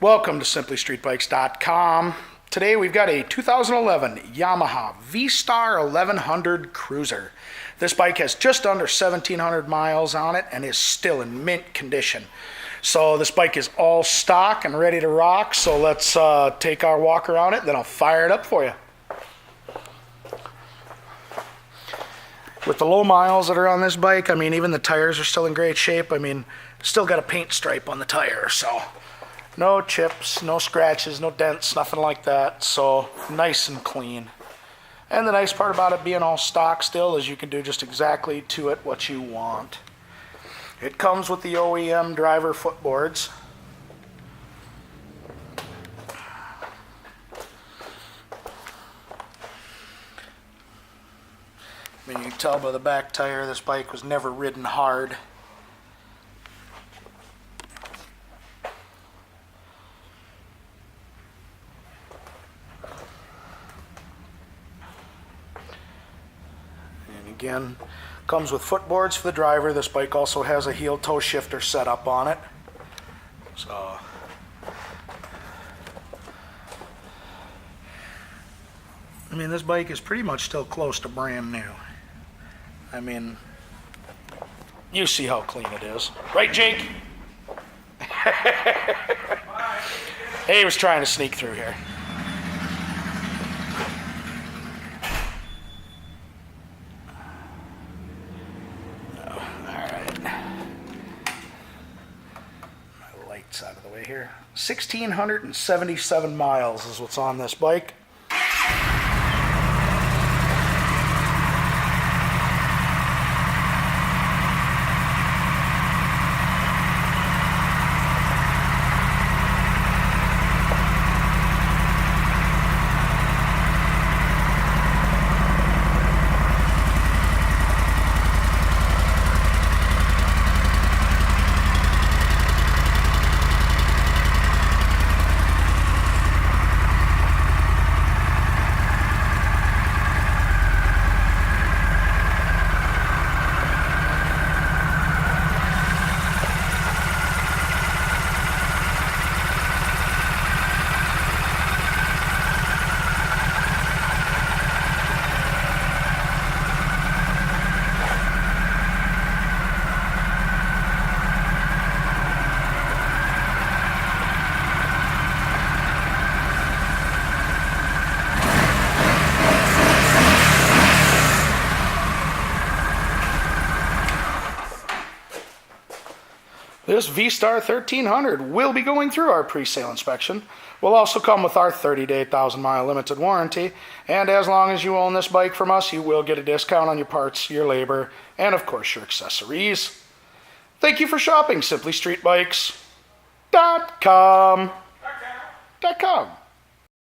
Welcome to simplystreetbikes.com. Today we've got a 2011 Yamaha Vstar 1100 Cruiser. This bike has just under 1,700 miles on it and is still in mint condition. So this bike is all stock and ready to rock, so let's take our walk around it, then I'll fire it up for you. With the low miles that are on this bike, I mean, even the tires are still in great shape. I mean, still got a paint stripe on the tire, so no chips, no scratches, no dents, nothing like that. So nice and clean. And the nice part about it being all stock still is you can do just exactly to it what you want. It comes with the OEM driver footboards. I mean, you can tell by the back tire this bike was never ridden hard. And again, comes with footboards for the driver. This bike also has a heel toe shifter set up on it. So I mean, this bike is pretty much still close to brand new. I mean, you see how clean it is. Right, Jake? Hey, he was trying to sneak through here. Oh, all right. My light's out of the way here. 1,677 miles is what's on this bike. This Vstar 1300 will be going through our pre-sale inspection. Will also come with our 30-day 1,000-mile limited warranty. And as long as you own this bike from us, you will get a discount on your parts, your labor, and of course your accessories. Thank you for shopping simplystreetbikes.com.